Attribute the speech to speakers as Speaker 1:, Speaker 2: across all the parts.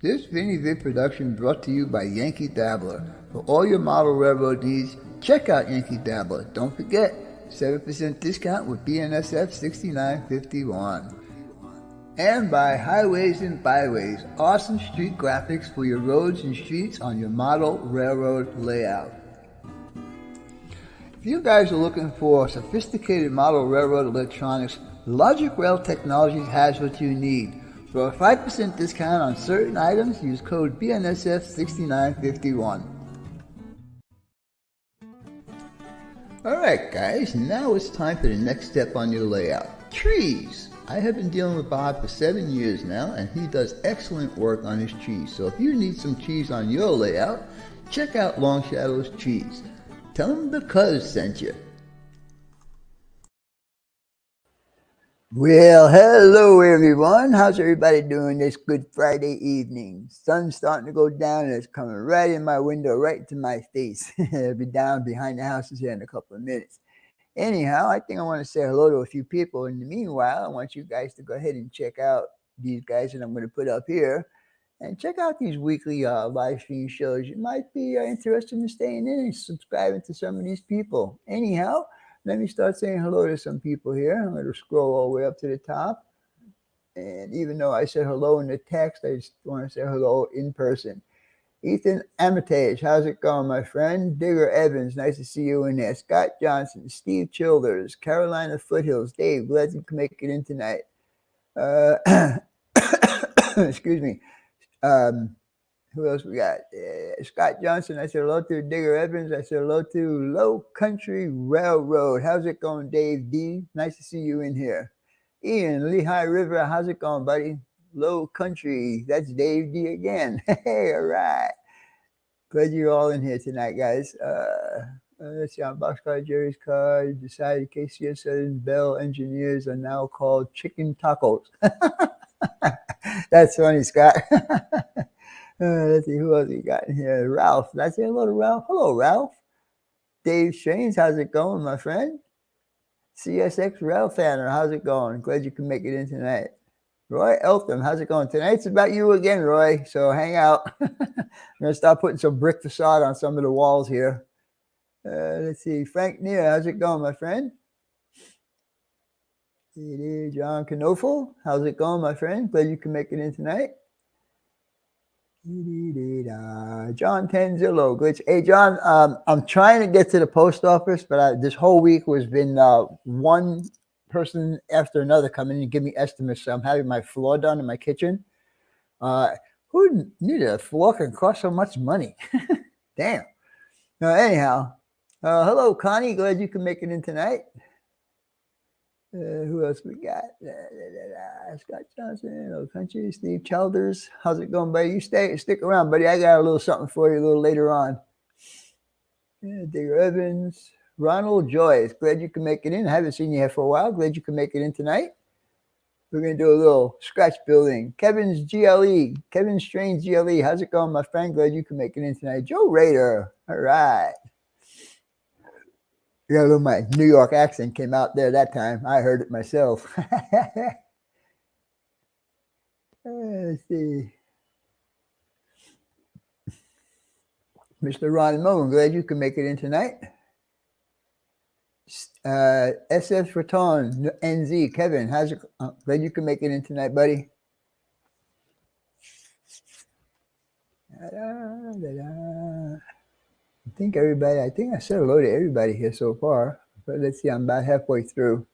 Speaker 1: This Vinny Vid production brought to you by Yankee Dabbler. For all your model railroad needs, check out Yankee Dabbler. Don't forget, 7% discount with BNSF 6951. And by Highways and Byways, awesome street graphics for your roads and streets on your model railroad layout. If you guys are looking for sophisticated model railroad electronics, Logic Rail Technologies has what you need. For a 5% discount on certain items, use code BNSF6951. Alright guys, now it's time for the next step on your layout. Trees! I have been dealing with Bob for 7 years now, and he does excellent work on his trees. So if you need some trees on your layout, check out Long Shadow's Trees. Tell him the Cuzzz sent you. Well, hello everyone. How's everybody doing this Good Friday evening? Sun's starting to go down and it's coming right in my window, right to my face. It'll be down behind the houses here in a couple of minutes. Anyhow, I think I want to say hello to a few people. In the meanwhile, I want you guys to go ahead and check out these guys that I'm going to put up here. And check out these weekly live stream shows. You might be interested in staying in and subscribing to some of these people. Anyhow, let me start saying hello to some people here. I'm going to scroll all the way up to the top. And even though I said hello in the text, I just want to say hello in person. Ethan Armitage, how's it going, my friend? Digger Evans, nice to see you in there. Scott Johnson, Steve Childers, Carolina Foothills. Dave, glad you can make it in tonight. Excuse me. Who else we got? Scott Johnson, I said hello to. Digger Evans, I said hello to. Low Country Railroad, how's it going, Dave D? Nice to see you in here. Ian, Lehigh River, how's it going, buddy? Low Country, that's Dave D again. Hey, all right. Glad you're all in here tonight, guys. Let's see, on Boxcar Jerry's car, decided KCS Southern Bell engineers are now called chicken tacos. That's funny, Scott. Let's see, who else we got in here? Ralph. Did I say hello to Ralph? Hello, Ralph. Dave Shanes, how's it going, my friend? CSX Rail Fanner, how's it going? Glad you can make it in tonight. Roy Eltham, how's it going? Tonight's about you again, Roy, so hang out. I'm going to start putting some brick facade on some of the walls here. Let's see, Frank Neer, how's it going, my friend? John Knofel, how's it going, my friend? Glad you can make it in tonight. John Tanzillo, glitch. Hey, John, I'm trying to get to the post office, but this whole week has been one person after another coming in and give me estimates. So I'm having my floor done in my kitchen. Who needed a floor can cost so much money? Damn. Anyhow, hello, Connie. Glad you can make it in tonight. Who else we got? Scott Johnson, Old Country, Steve Childers. How's it going, buddy? You stick around, buddy. I got a little something for you a little later on. Digger Evans, Ronald Joyce. Glad you can make it in. I haven't seen you here for a while. Glad you can make it in tonight. We're going to do a little scratch building. Kevin's GLE. Kevin Strange GLE. How's it going, my friend? Glad you can make it in tonight. Joe Rader. All right. Yeah, a little my New York accent came out there that time. I heard it myself. Let's see. Mr. Ron Moen, glad you can make it in tonight. SF Raton, NZ, Kevin, how's it? Glad you can make it in tonight, buddy. I think I said hello to everybody here so far, but let's see, I'm about halfway through.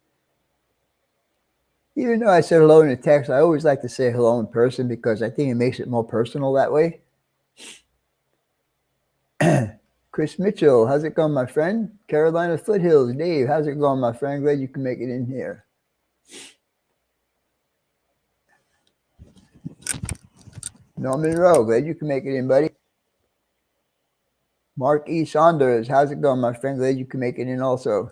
Speaker 1: Even though I said hello in the text, I always like to say hello in person because I think it makes it more personal that way. Chris Mitchell, how's it going, my friend? Carolina Foothills, Dave, how's it going, my friend? Glad you can make it in here. Norman Rowe, glad you can make it in, buddy. Mark E. Saunders, how's it going, my friend? Glad you can make it in also.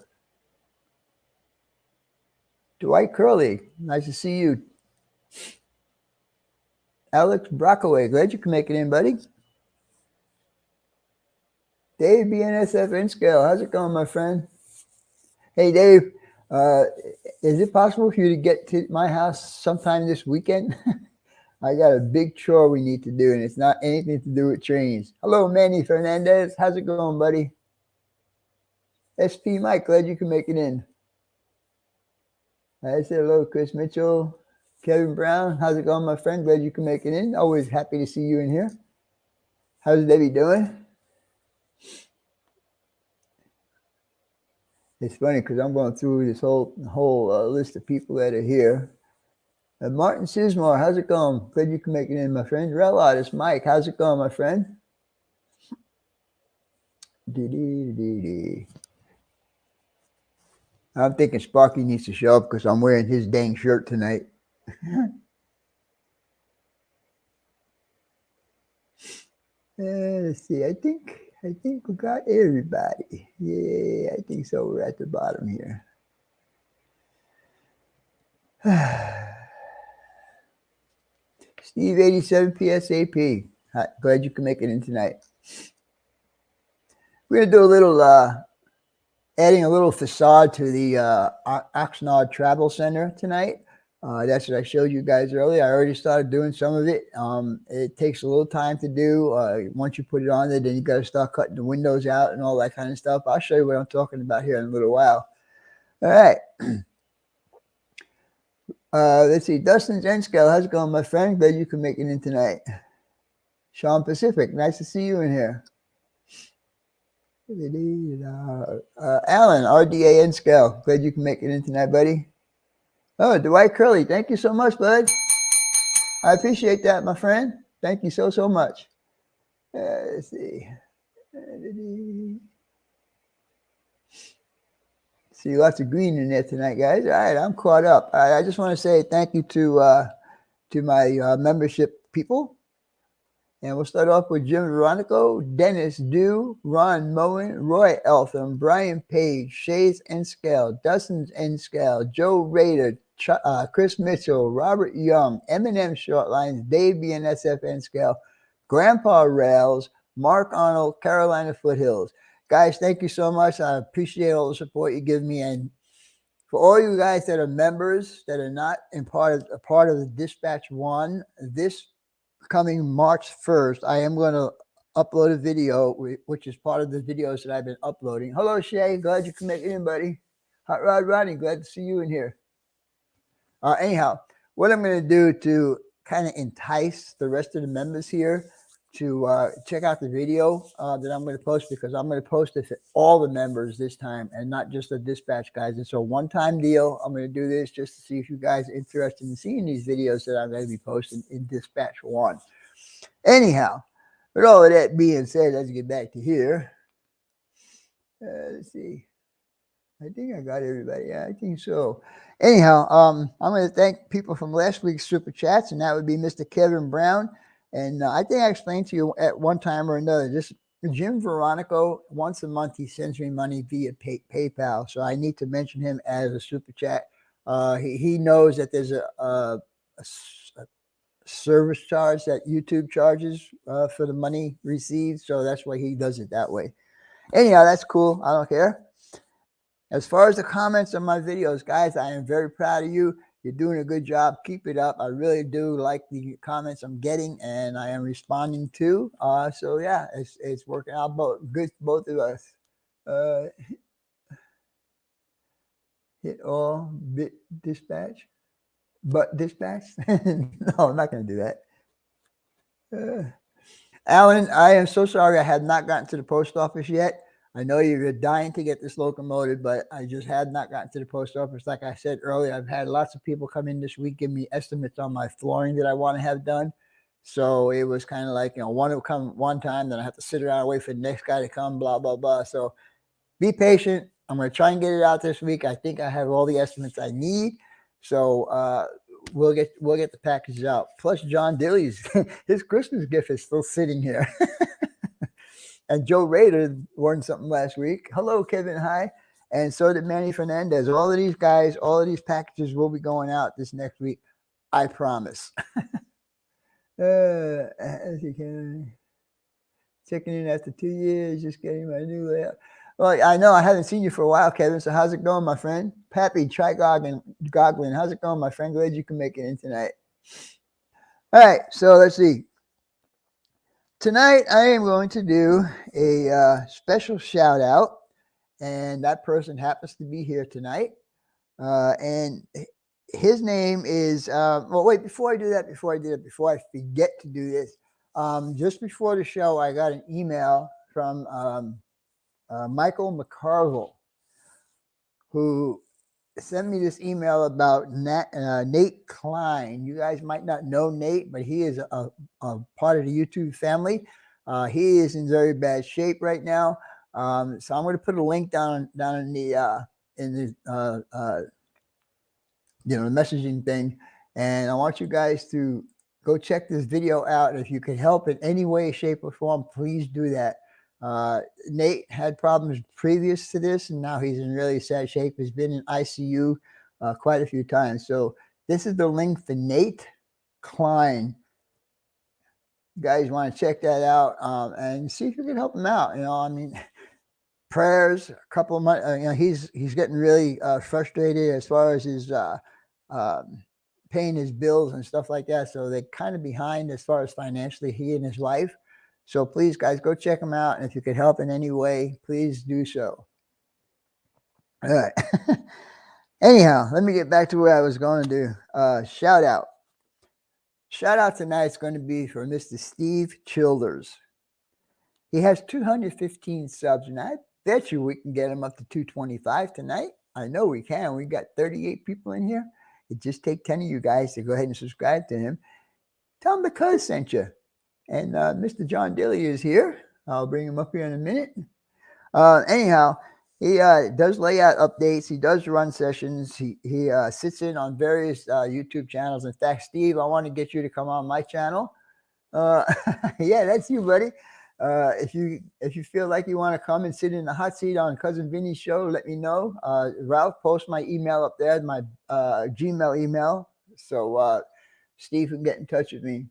Speaker 1: Dwight Curley, nice to see you. Alex Brockaway, glad you can make it in, buddy. Dave BNSF N-Scale, how's it going, my friend? Hey, Dave, is it possible for you to get to my house sometime this weekend? I got a big chore we need to do, and it's not anything to do with trains. Hello, Manny Fernandez. How's it going, buddy? SP Mike, glad you can make it in. I said hello, Chris Mitchell. Kevin Brown, how's it going, my friend? Glad you can make it in. Always happy to see you in here. How's Debbie doing? It's funny because I'm going through this whole list of people that are here. Martin Sismore, how's it going? Glad you can make it in, my friend. Real artist Mike, how's it going, my friend? I'm thinking Sparky needs to show up because I'm wearing his dang shirt tonight. Let's see. I think we got everybody. Yeah, I think so. We're at the bottom here. Steve 87 PSAP. Glad you can make it in tonight. We're gonna do a little adding a little facade to the Oxnard Travel Center tonight. That's what I showed you guys earlier. I already started doing some of it. It takes a little time to do. Once you put it on there, then you got to start cutting the windows out and all that kind of stuff. I'll show you what I'm talking about here in a little while. All right. Let's see. Dustin Zenscale, how's it going, my friend? Glad you can make it in tonight. Sean Pacific, nice to see you in here. Alan, RDA Scale, glad you can make it in tonight, buddy. Oh, Dwight Curley, thank you so much, bud. I appreciate that, my friend. Thank you so much. Let's see. See lots of green in there tonight, guys. All right, I'm caught up. I just want to say thank you to my membership people. And we'll start off with Jim Veronico, Dennis Dew, Ron Moen, Roy Eltham, Brian Page, Shays Enscale, Dustin Enscale, Joe Rader, Chris Mitchell, Robert Young, Eminem Shortlines, Dave BNSF Enscale, Grandpa Rails, Mark Arnold, Carolina Foothills. Guys, thank you so much. I appreciate all the support you give me. And for all you guys that are members that are not a part of the Dispatch One, this coming March 1st, I am going to upload a video, which is part of the videos that I've been uploading. Hello, Shay. Glad you can make it in, buddy. Hot Rod Rodney, glad to see you in here. Anyhow, what I'm going to do to kind of entice the rest of the members here to check out the video that I'm going to post, because I'm going to post it to all the members this time and not just the Dispatch guys. It's a one-time deal. I'm going to do this just to see if you guys are interested in seeing these videos that I'm going to be posting in Dispatch One. Anyhow, with all of that being said, let's get back to here. Let's see. I think I got everybody. Yeah, I think so. Anyhow, I'm going to thank people from last week's Super Chats, and that would be Mr. Kevin Brown. And I think I explained to you at one time or another, this Jim Veronico, once a month, he sends me money via PayPal. So I need to mention him as a Super Chat. He knows that there's a service charge that YouTube charges for the money received. So that's why he does it that way. Anyhow, that's cool. I don't care. As far as the comments on my videos, guys, I am very proud of you. You're doing a good job. Keep it up. I really do like the comments I'm getting and I am responding to. So yeah, it's working out good for both of us. Hit all bit dispatch. But dispatch? No, I'm not going to do that. Alan, I am so sorry I had not gotten to the post office yet. I know you're dying to get this locomotive, but I just had not gotten to the post office. Like I said earlier, I've had lots of people come in this week, give me estimates on my flooring that I want to have done. So it was kind of like, one will come one time, then I have to sit around and wait for the next guy to come, blah, blah, blah. So be patient. I'm going to try and get it out this week. I think I have all the estimates I need. So we'll get the packages out. Plus John Dilly's, his Christmas gift is still sitting here. And Joe Rader won something last week. Hello, Kevin. Hi. And so did Manny Fernandez. All of these guys, all of these packages will be going out this next week. I promise. As you can. Checking in after 2 years, just getting my new layout. Well, I know I haven't seen you for a while, Kevin. So how's it going, my friend? Pappy, try goggling. How's it going, my friend? Glad you can make it in tonight. All right, so let's see. Tonight I am going to do a special shout out, and that person happens to be here tonight. And his name is, well, wait, before I forget to do this, just before the show, I got an email from Michael McCarville, who sent me this email about Nate Klein. You guys might not know Nate, but he is a part of the YouTube family. He is in very bad shape right now. So I'm going to put a link down in the the messaging thing, and I want you guys to go check this video out. If you could help in any way, shape, or form, please do that. Nate had problems previous to this, and now he's in really sad shape. He's been in ICU quite a few times. So this is the link for Nate Klein. You guys want to check that out and see if you can help him out. I mean, prayers. A couple of months. He's getting really frustrated as far as his paying his bills and stuff like that. So they're kind of behind as far as financially, he and his wife. So please, guys, go check them out. And if you could help in any way, please do so. All right. Anyhow, let me get back to what I was going to do. Shout out. Shout out tonight is going to be for Mr. Steve Childers. He has 215 subs, and I bet you we can get him up to 225 tonight. I know we can. We got 38 people in here. It just take 10 of you guys to go ahead and subscribe to him. Tell him the Cuzzz sent you. And Mr. John Dilly is here. I'll bring him up here in a minute. Anyhow, he does layout updates. He does run sessions. He sits in on various YouTube channels. In fact, Steve, I want to get you to come on my channel. Yeah, that's you, buddy. If you feel like you want to come and sit in the hot seat on Cousin Vinny's show, let me know. Ralph, post my email up there, my Gmail email, so Steve can get in touch with me.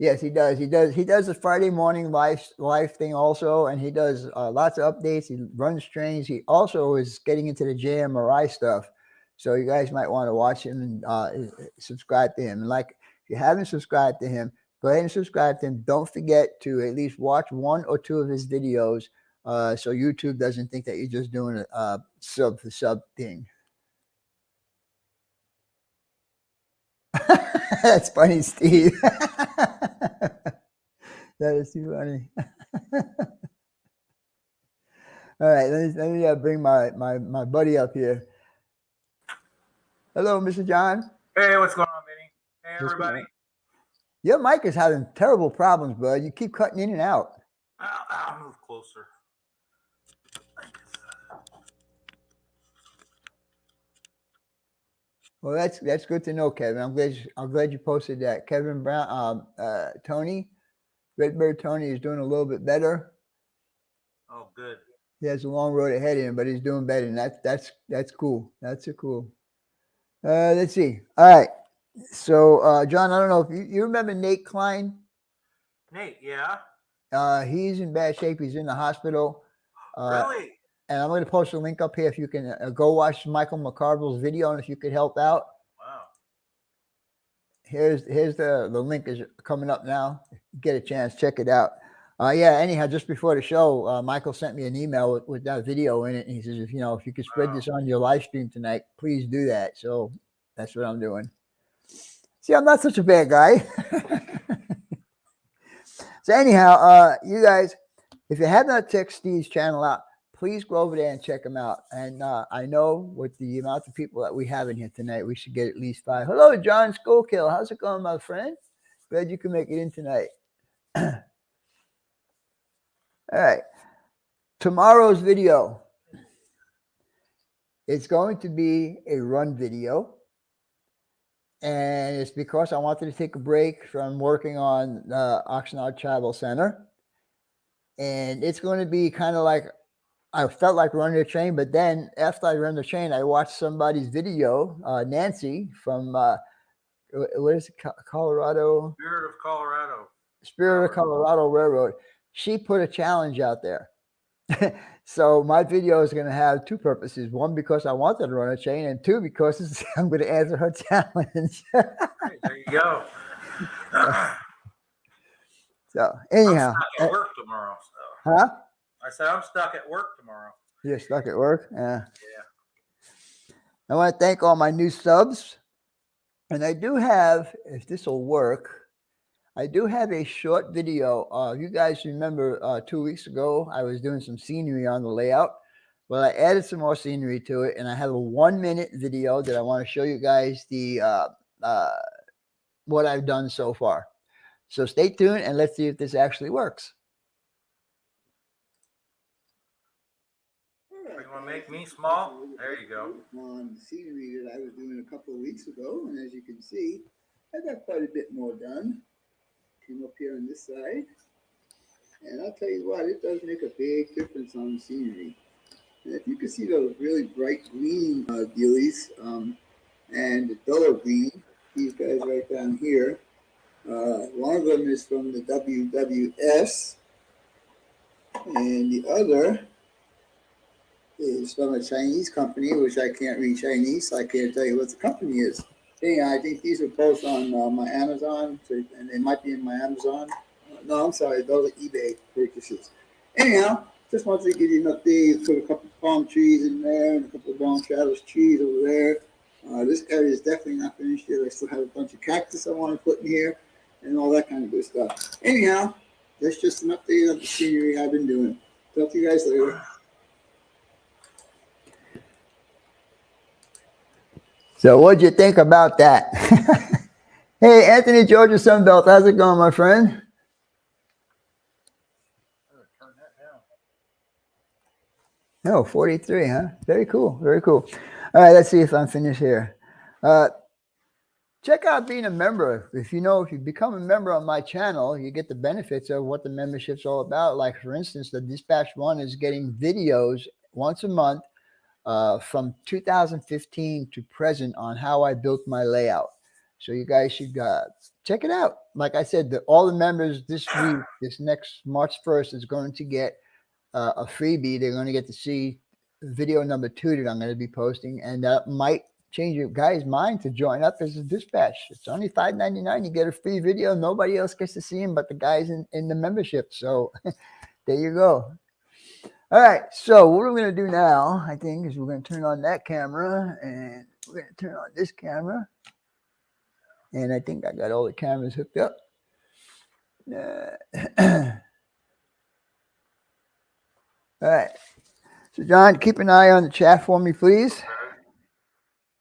Speaker 1: Yes, he does. He does the Friday morning live thing also, and he does lots of updates. He runs trains. He also is getting into the JMRI stuff, so you guys might want to watch him and subscribe to him. And like, if you haven't subscribed to him, go ahead and subscribe to him. Don't forget to at least watch 1 or 2 of his videos, so YouTube doesn't think that you're just doing a sub for sub thing. That's funny, Steve. That is too funny. All right, let me bring my buddy up here. Hello, Mr. John.
Speaker 2: Hey, what's going on, Vinny? Hey, everybody.
Speaker 1: Your mic is having terrible problems, bud. You keep cutting in and out.
Speaker 2: I'll move closer.
Speaker 1: Well, that's good to know, Kevin. I'm glad you posted that. Kevin Brown, Tony, Redbird Tony is doing a little bit better.
Speaker 2: Oh, good.
Speaker 1: He has a long road ahead of him, but he's doing better, and that's cool. That's cool. Let's see. All right. So, John, I don't know if you remember Nate Klein.
Speaker 2: Nate, yeah.
Speaker 1: He's in bad shape. He's in the hospital.
Speaker 2: Really?
Speaker 1: And I'm going to post a link up here if you can go watch Michael McCarville's video, and if you could help out.
Speaker 2: Wow.
Speaker 1: Here's the link is coming up now. Get a chance, check it out. Yeah. Anyhow, just before the show, Michael sent me an email with that video in it, and he says, if you could spread this on your live stream tonight, please do that. So that's what I'm doing. See, I'm not such a bad guy. So anyhow, you guys, if you have not checked Steve's channel out, please go over there and check him out. And I know with the amount of people that we have in here tonight, we should get at least 5. Hello, John Schoolkill. How's it going, my friend? Glad you can make it in tonight. All right. Tomorrow's video, it's going to be a run video. And it's because I wanted to take a break from working on the Oxnard Travel Center. And it's going to be kind of like, I felt like running a train, but then after I ran the train, I watched somebody's video, Nancy from, what is it, Colorado?
Speaker 2: Spirit of Colorado Railroad.
Speaker 1: Railroad. She put a challenge out there. So my video is going to have two purposes. One, because I wanted to run a chain, and two, because I'm going to answer her challenge.
Speaker 2: Hey, there you go. I'm
Speaker 1: So anyhow,
Speaker 2: stuck at work tomorrow. So
Speaker 1: huh?
Speaker 2: I said I'm stuck at work tomorrow.
Speaker 1: You're stuck at work? Yeah.
Speaker 2: Yeah.
Speaker 1: I want to thank all my new subs. And I do have, if this will work, I do have a short video. You guys remember 2 weeks ago, I was doing some scenery on the layout. Well, I added some more scenery to it, and I have a 1-minute video that I want to show you guys the what I've done so far. So stay tuned, and let's see if this actually works.
Speaker 2: You want to make me small? There you go.
Speaker 1: On the scenery that I was doing a couple of weeks ago, and as you can see, I got quite a bit more done. Came up here on this side, and I'll tell you what, it does make a big difference on the scenery. And if you can see those really bright green dealies and the duller green, these guys right down here, one of them is from the WWS, and the other is from a Chinese company, which I can't read Chinese, so I can't tell you what the company is. Anyhow, I think these are both on my Amazon, and they might be in my Amazon. No, I'm sorry, those are eBay purchases. Anyhow, just wanted to give you an update. Put a couple of palm trees in there and a couple of long shadows trees over there. This area is definitely not finished yet. I still have a bunch of cactus I want to put in here and all that kind of good stuff. Anyhow, that's just an update of the scenery I've been doing. Talk to you guys later. So what'd you think about that? Hey, Anthony Georgia Sunbelt, how's it going, my friend?
Speaker 2: Turn that down.
Speaker 1: Oh, 43, huh? Very cool, very cool. All right, let's see if I'm finished here. Check out being a member. If you become a member on my channel, you get the benefits of what the membership's all about. Like, for instance, the Dispatch One is getting videos once a month from 2015 to present on how I built my layout. So you guys should check it out. Like I said, all the members this week, this next March 1st, is going to get a freebie. They're going to get to see video number 2 that I'm going to be posting, and that might change your guys' mind to join up as a dispatch. It's only $5.99. You get a free video. Nobody else gets to see him but the guys in the membership. So there you go. All right. So what we're going to do now, I think, is we're going to turn on that camera, and we're going to turn on this camera. And I think I got all the cameras hooked up. All right. So, John, keep an eye on the chat for me, please.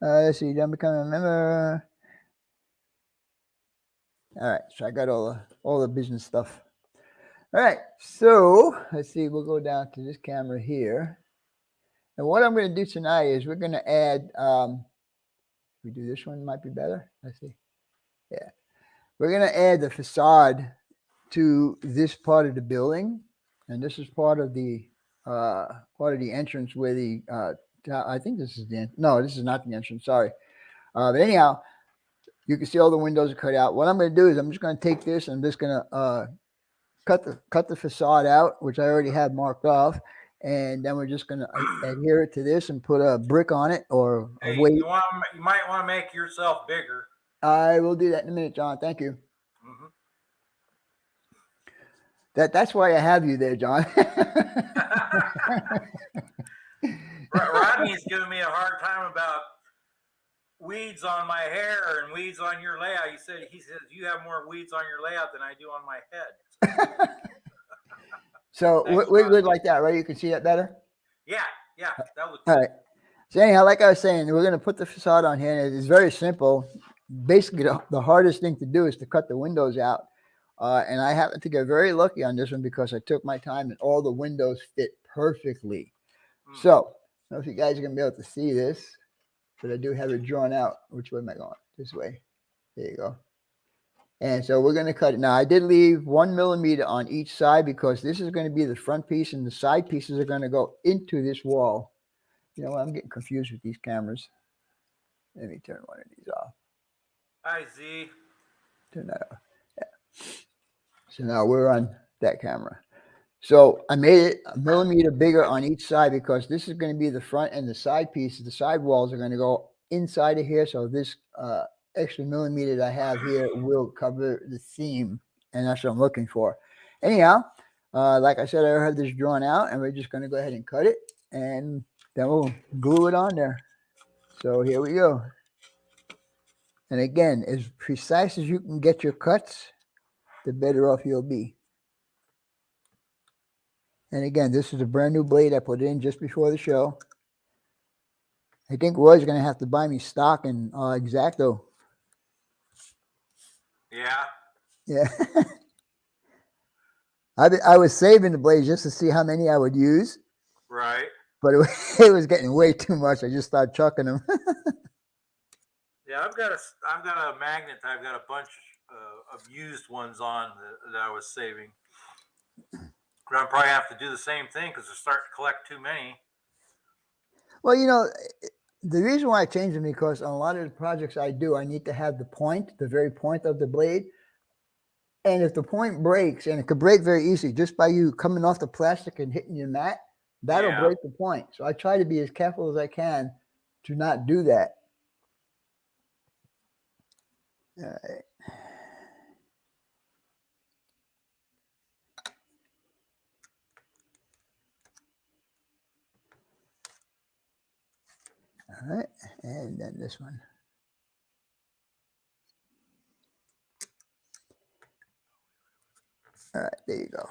Speaker 1: Let's see. Don't become a member. All right. So I got all the business stuff. All right. So let's see. We'll go down to this camera here. And what I'm going to do tonight is we're going to add. We do this one, might be better. Let's see. Yeah. We're going to add the facade to this part of the building, and this is part of the entrance where the I think this is the no, this is not the entrance. Sorry, but anyhow, you can see all the windows are cut out. What I'm going to do is I'm just going to take this and I'm just going to cut the facade out, which I already have marked off, and then we're just going to adhere it to this and put a brick on it or a weight.
Speaker 2: You might want to make yourself bigger.
Speaker 1: I will do that in a minute, John. Thank you.
Speaker 2: Mm-hmm.
Speaker 1: That's why I have you there, John.
Speaker 2: Rodney's giving me a hard time about weeds on my hair and weeds on your layout. He says you have more weeds on your layout than I do on my head.
Speaker 1: So we're good like that, right? You can see that better?
Speaker 2: Yeah, that looks
Speaker 1: all right. So anyhow, like I was saying, we're going to put the facade on here, and it's very simple. Basically, the hardest thing to do is to cut the windows out. And I happen to get very lucky on this one because I took my time and all the windows fit perfectly. So, I don't know if you guys are going to be able to see this, but I do have it drawn out. Which way am I going? This way. There you go. And so we're going to cut it. Now, I did leave 1 millimeter on each side because this is going to be the front piece and the side pieces are going to go into this wall. You know what? I'm getting confused with these cameras. Let me turn one of these off.
Speaker 2: Hi, Z.
Speaker 1: Turn that off. Yeah. So now we're on that camera. So I made it a millimeter bigger on each side because this is going to be the front and the side pieces. The side walls are going to go inside of here. So this extra millimeter that I have here will cover the seam, and that's what I'm looking for. Anyhow, like I said, I have this drawn out, and we're just going to go ahead and cut it, and then we'll glue it on there. So here we go. And again, as precise as you can get your cuts, the better off you'll be. And again, this is a brand new blade I put in just before the show. I think Roy's going to have to buy me stock in X-Acto.
Speaker 2: Yeah.
Speaker 1: Yeah. I was saving the blades just to see how many I would use.
Speaker 2: Right.
Speaker 1: But it was getting way too much. I just started chucking them.
Speaker 2: Yeah, I've got a magnet. I've got a bunch of used ones on that I was saving. But I'll probably have to do the same thing because they're starting to collect too many.
Speaker 1: Well, the reason why I changed them because on a lot of the projects I do, I need to have the point, the very point of the blade. And if the point breaks, and it could break very easily just by you coming off the plastic and hitting your mat, that'll break the point. So I try to be as careful as I can to not do that. All right. All right, and then this one. All right, there you go.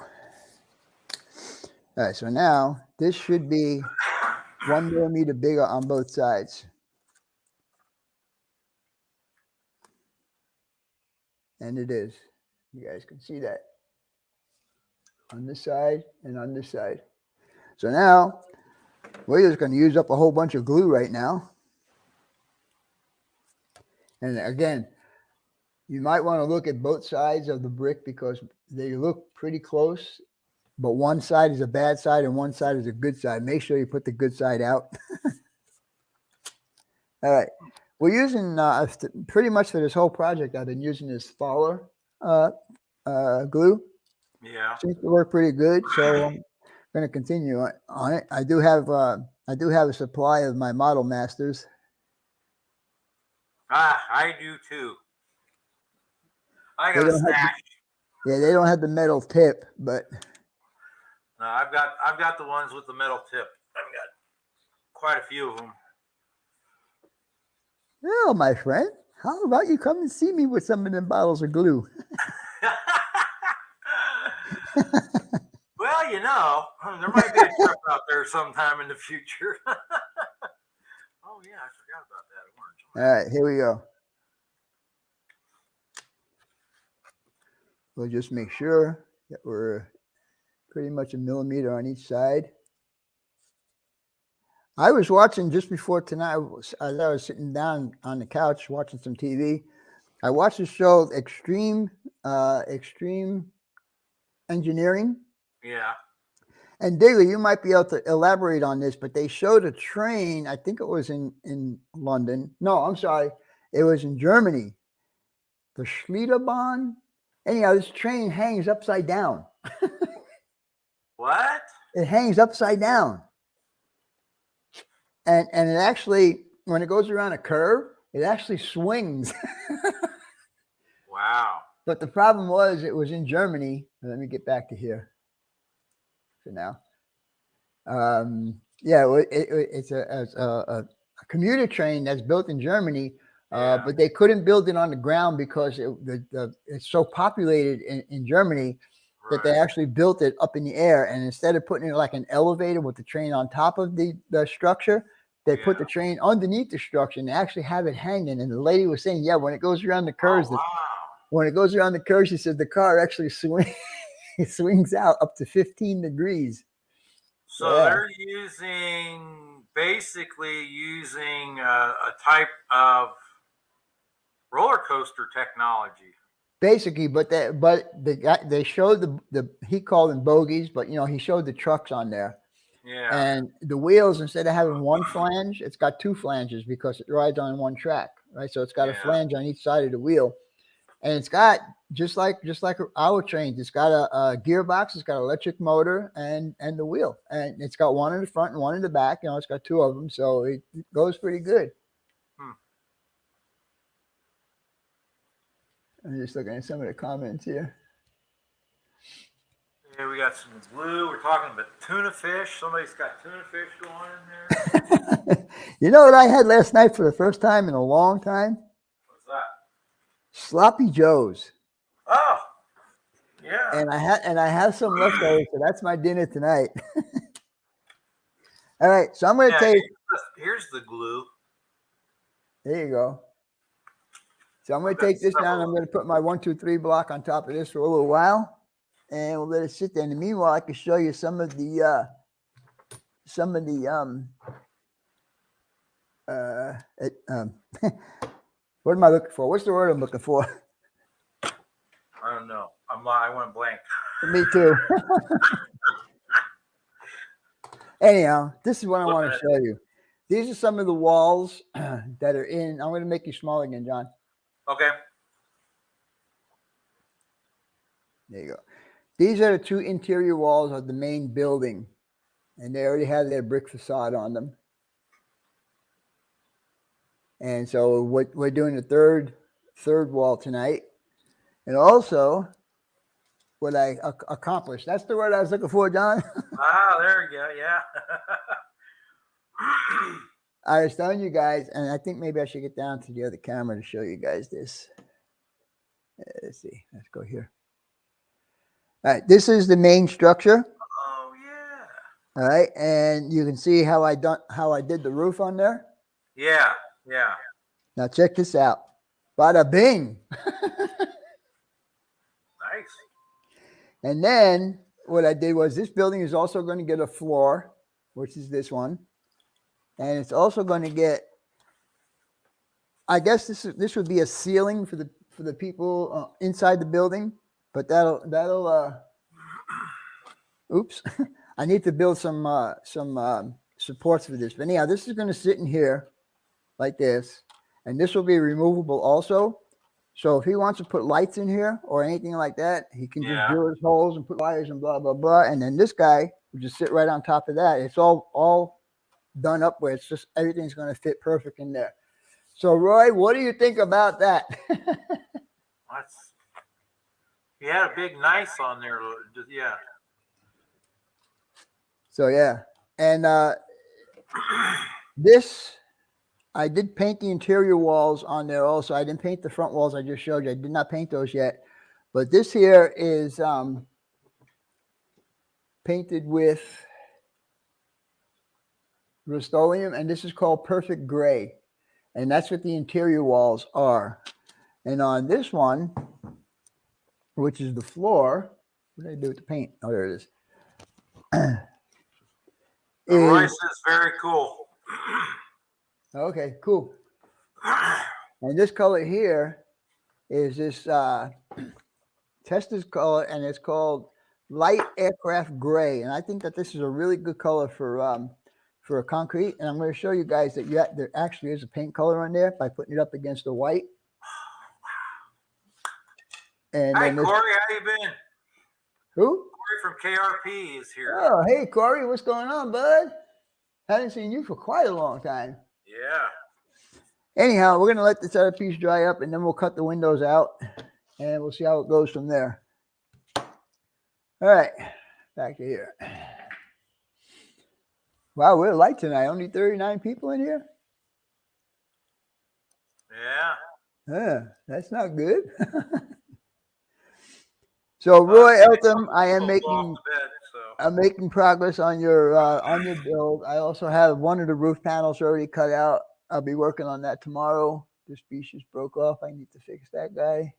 Speaker 1: All right, so now this should be 1 millimeter bigger on both sides. And it is. You guys can see that on this side and on this side. So now we're just going to use up a whole bunch of glue right now. And again, you might want to look at both sides of the brick because they look pretty close, but one side is a bad side and one side is a good side. Make sure you put the good side out. All right. We're using pretty much for this whole project, I've been using this Fowler glue.
Speaker 2: Yeah.
Speaker 1: Seems to work pretty good. So I'm going to continue on it. I do have a supply of my Model Masters.
Speaker 2: I do too. I got a stash.
Speaker 1: They don't have the metal tip, but
Speaker 2: no, I've got the ones with the metal tip. I've got quite a few of them.
Speaker 1: Well, my friend, how about you come and see me with some of them bottles of glue?
Speaker 2: Well, there might be a trip out there sometime in the future. Oh yeah, I forgot about that orange.
Speaker 1: All right, here we go. We'll just make sure that we're pretty much a millimeter on each side. I was watching just before tonight, as I was sitting down on the couch watching some TV. I watched the show Extreme Engineering.
Speaker 2: Yeah.
Speaker 1: And Daily, you might be able to elaborate on this, but they showed a train, I think it was in London. No, I'm sorry. It was in Germany. The Schlitterbahn. Anyhow, this train hangs upside down.
Speaker 2: What?
Speaker 1: It hangs upside down. And it actually, when it goes around a curve, it actually swings.
Speaker 2: Wow.
Speaker 1: But the problem was it was in Germany. Let me get back to here for now. It's a commuter train that's built in Germany, but they couldn't build it on the ground because it's so populated in Germany that they actually built it up in the air. And instead of putting it like an elevator with the train on top of the structure, they put the train underneath the structure and they actually have it hanging. And the lady was saying, yeah, when it goes around the curves, when it goes around the curves, she said the car actually swings out up to 15 degrees.
Speaker 2: So they're basically using a type of roller coaster technology.
Speaker 1: Basically, but the guy, they showed he called them bogies, but he showed the trucks on there.
Speaker 2: Yeah.
Speaker 1: And the wheels, instead of having one flange, it's got two flanges because it rides on one track, right? So it's got a flange on each side of the wheel. And it's got just like our trains. It's got a gearbox. It's got an electric motor and the wheel, and it's got one in the front and one in the back. You know, it's got two of them, so it goes pretty good. I'm just looking at some of the comments here.
Speaker 2: Yeah, we got some glue. We're talking about tuna fish. Somebody's got tuna fish going in there.
Speaker 1: You know what I had last night for the first time in a long time?
Speaker 2: What's that?
Speaker 1: Sloppy Joes.
Speaker 2: Oh, yeah.
Speaker 1: And I have some leftovers, so that's my dinner tonight. All right, so I'm going to take.
Speaker 2: Here's the glue.
Speaker 1: There you go. So I'm going to take this down. I'm going to put my 1, 2, 3 block on top of this for a little while, and we'll let it sit there. In the meanwhile, I can show you some of the what am I looking for? What's the word I'm looking for?
Speaker 2: I don't know. I went blank.
Speaker 1: Me too. Anyhow, this is what I want to show you. These are some of the walls that are in. I'm going to make you small again, John.
Speaker 2: Okay.
Speaker 1: There you go. These are the 2 interior walls of the main building, and they already have their brick facade on them. And so we're doing the third wall tonight. And also, what I accomplished. That's the word I was looking for, John.
Speaker 2: There you go. Yeah.
Speaker 1: I was telling you guys, and I think maybe I should get down to the other camera to show you guys this. Let's see. Let's go here. All right. This is the main structure.
Speaker 2: Oh, yeah.
Speaker 1: All right. And you can see how I did the roof on there.
Speaker 2: Yeah. Yeah.
Speaker 1: Now check this out. Bada bing.
Speaker 2: Nice.
Speaker 1: And then what I did was this building is also going to get a floor, which is this one. And it's also going to get, I guess this would be a ceiling for the people inside the building, but that'll oops. I need to build some supports for this. But anyhow, this is going to sit in here like this, and this will be removable also. So if he wants to put lights in here or anything like that, he can just drill his holes and put wires and blah, blah, blah. And then this guy will just sit right on top of that. It's all done up where it's just everything's going to fit perfect in there. So, Roy, what do you think about that?
Speaker 2: He had a big nice on there. Yeah.
Speaker 1: So, yeah. And this... I did paint the interior walls on there also. I didn't paint the front walls I just showed you. I did not paint those yet. But this here is painted with Rust-Oleum, and this is called Perfect Gray. And that's what the interior walls are. And on this one, which is the floor, what did I do with the paint? Oh, there it is.
Speaker 2: The rice is very cool.
Speaker 1: Okay, cool. And this color here is this Tesla's color, and it's called light aircraft gray. And I think that this is a really good color for a concrete. And I'm going to show you guys that there actually is a paint color on there by putting it up against the white. And
Speaker 2: hi, Corey, how you been?
Speaker 1: Who?
Speaker 2: Corey from KRP is here.
Speaker 1: Oh, hey, Corey, what's going on, bud? Haven't seen you for quite a long time.
Speaker 2: Yeah.
Speaker 1: Anyhow, we're going to let this other piece dry up, and then we'll cut the windows out, and we'll see how it goes from there. All right, back to here. Wow, we're light tonight. Only 39 people in here?
Speaker 2: Yeah.
Speaker 1: That's not good. So, Roy Eltham, I'm making progress on your build. I also have one of the roof panels already cut out. I'll be working on that tomorrow. This piece just broke off. I need to fix that guy.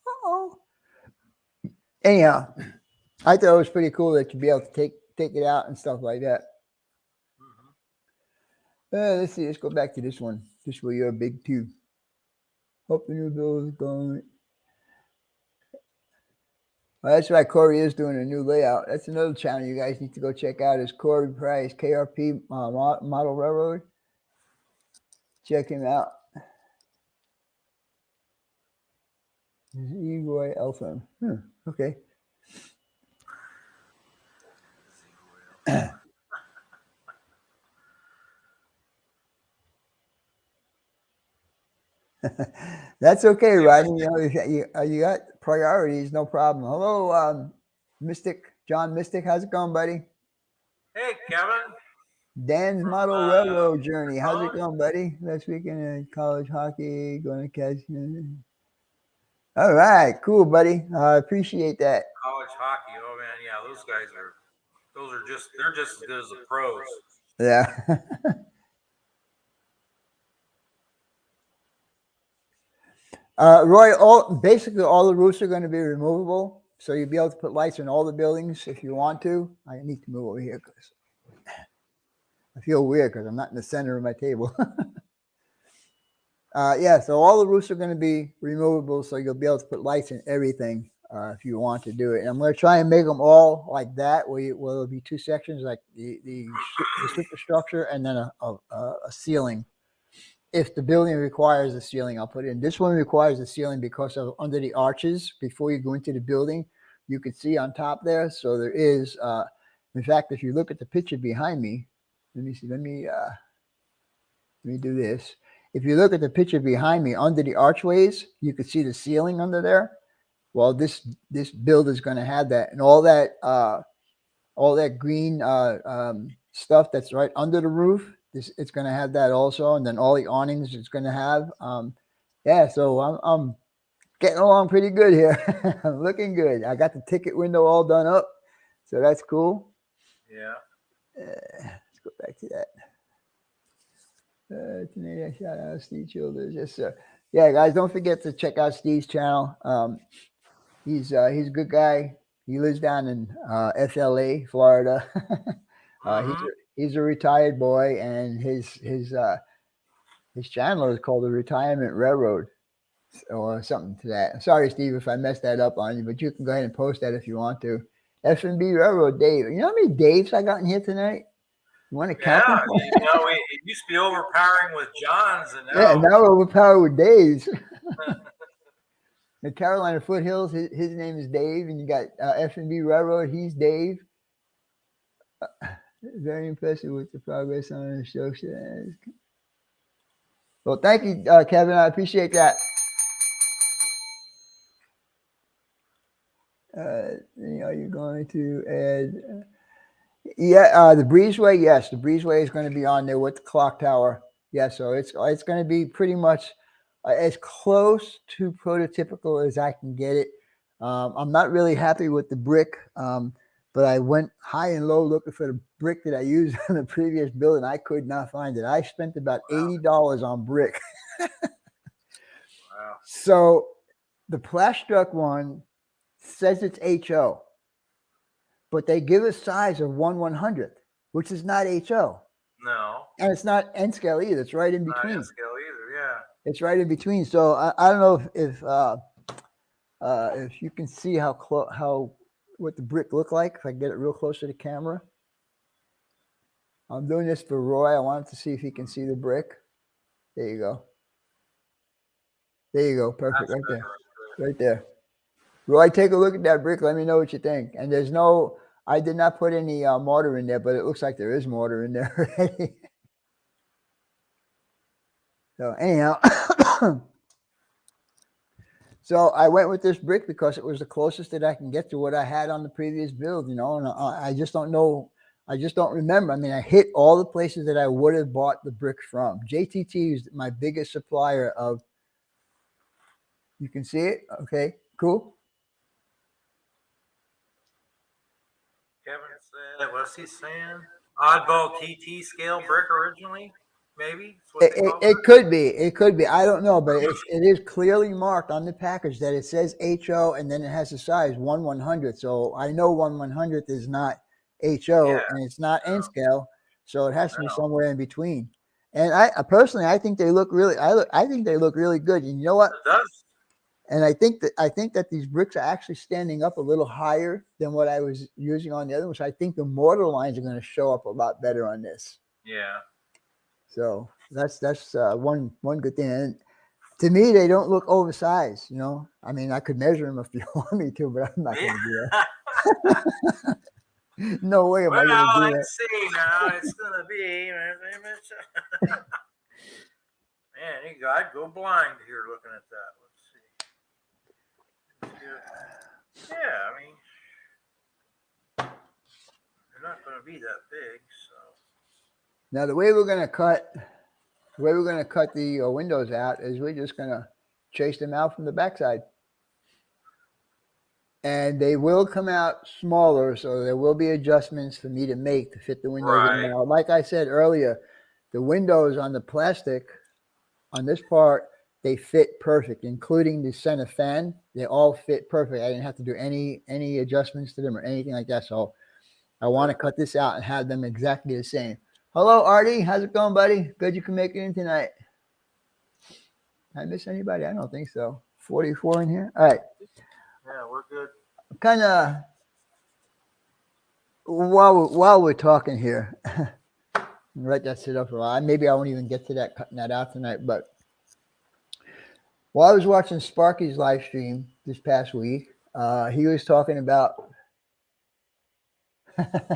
Speaker 1: Uh-oh. Anyhow, I thought it was pretty cool that you'd be able to take it out and stuff like that. Let's see. Let's go back to this one. This way you're a big two. Hope the new build is going. Well, that's right. Corey is doing a new layout. That's another channel you guys need to go check out. Is Corey Price, KRP Model Railroad. Check him out. Z-Roy Alpha. Okay. That's okay, Rodney. You know, if you got priorities, no problem. Hello, Mystic, John Mystic. How's it going, buddy?
Speaker 2: Hey, Kevin
Speaker 1: Dan's
Speaker 2: from
Speaker 1: Model Railroad Journey. How's it
Speaker 2: college.
Speaker 1: going, buddy? Last weekend at college hockey, going to catch. All right, cool, buddy. I appreciate that.
Speaker 2: College hockey. Oh man, yeah, those guys are. They're just as good as the pros.
Speaker 1: Yeah. Roy, basically all the roofs are going to be removable, so you'll be able to put lights in all the buildings if you want to. I need to move over here because I feel weird because I'm not in the center of my table. Yeah, so all the roofs are going to be removable, so you'll be able to put lights in everything if you want to do it. And I'm going to try and make them all like that, where there'll be two sections, like the superstructure and then a ceiling. If the building requires a ceiling, I'll put it in. This one requires a ceiling because of under the arches. Before you go into the building, you can see on top there. So there is, in fact, if you look at the picture behind me, let me see. Let me do this. If you look at the picture behind me, under the archways, you can see the ceiling under there. Well, this build is going to have that, and all that green stuff that's right under the roof. It's going to have that also, and then all the awnings it's going to have. Yeah, so I'm getting along pretty good here. I'm looking good. I got the ticket window all done up, so that's cool.
Speaker 2: Yeah.
Speaker 1: Let's go back to that. Today I shout out Steve Childers. Yes, sir. Yeah, guys, don't forget to check out Steve's channel. He's a good guy. He lives down in FLA, Florida. He's a retired boy, and his channel is called the Retirement Railroad or something to that. Sorry, Steve, if I messed that up on you, but you can go ahead and post that if you want to. F&B Railroad Dave. You know how many Daves I got in here tonight? You want to count them?
Speaker 2: It used to be overpowering with Johns, and now
Speaker 1: now we're overpowered with Daves. The Carolina Foothills, his name is Dave, and you got F&B Railroad. He's Dave. Very impressive with the progress on the show. Well, thank you, Kevin. I appreciate that. Are you going to add? The breezeway. Yes, the breezeway is going to be on there with the clock tower. Yeah, so it's going to be pretty much as close to prototypical as I can get it. I'm not really happy with the brick, but I went high and low looking for the brick that I used on the previous build, and I could not find it. I spent about $80 on brick.
Speaker 2: wow.
Speaker 1: So the Plastruck one says it's HO, but they give a size of 1/100th, which is not HO.
Speaker 2: No.
Speaker 1: And it's not N scale either. It's right in between.
Speaker 2: Not N scale either, yeah.
Speaker 1: It's right in between. So I don't know if you can see what the brick look like. If I get it real close to the camera. I'm doing this for Roy. I wanted to see if he can see the brick. There you go. There you go. Perfect. Right there. Right there. Roy, take a look at that brick. Let me know what you think. And I did not put any mortar in there, but it looks like there is mortar in there already. So anyhow, so I went with this brick because it was the closest that I can get to what I had on the previous build, and I just don't know. I just don't remember. I mean, I hit all the places that I would have bought the brick from. JTT is my biggest supplier of. You can see it? Okay, cool.
Speaker 2: Kevin said, what's he saying? Oddball TT scale brick originally? Maybe?
Speaker 1: It could be. It could be. I don't know, but it is clearly marked on the package that it says HO, and then it has the size 1/100th. So I know 1/100th is not HO, and it's not N scale, so it has to be somewhere in between. And I personally, I think they look really. I think they look really good. And you know what?
Speaker 2: It does.
Speaker 1: And I think that these bricks are actually standing up a little higher than what I was using on the other one. So I think the mortar lines are going to show up a lot better on this.
Speaker 2: Yeah.
Speaker 1: So that's one good thing. And To me, they don't look oversized. You know, I mean, I could measure them if you want me to, but I'm not going to do that. No way am I going to do that.
Speaker 2: Let's see now. It's going to be. Man, I'd go blind here looking at that. Let's see. Yeah, I mean, they're not going to be that big. So
Speaker 1: now the way we're going to cut the windows out is we're just going to chase them out from the backside. And they will come out smaller, so there will be adjustments for me to make to fit the windows in. Now, like I said earlier, the windows on the plastic on this part, they fit perfect, including the center fan. They all fit perfect. I didn't have to do any adjustments to them or anything like that. So I want to cut this out and have them exactly the same. Hello, Artie. How's it going, buddy? Good you can make it in tonight. Did I miss anybody? I don't think so. 44 in here. All right.
Speaker 2: Yeah, we're good.
Speaker 1: Kind of while we're talking here, let that sit up for a while. Maybe I won't even get to that, cutting that out tonight. But while I was watching Sparky's live stream this past week, he was talking about,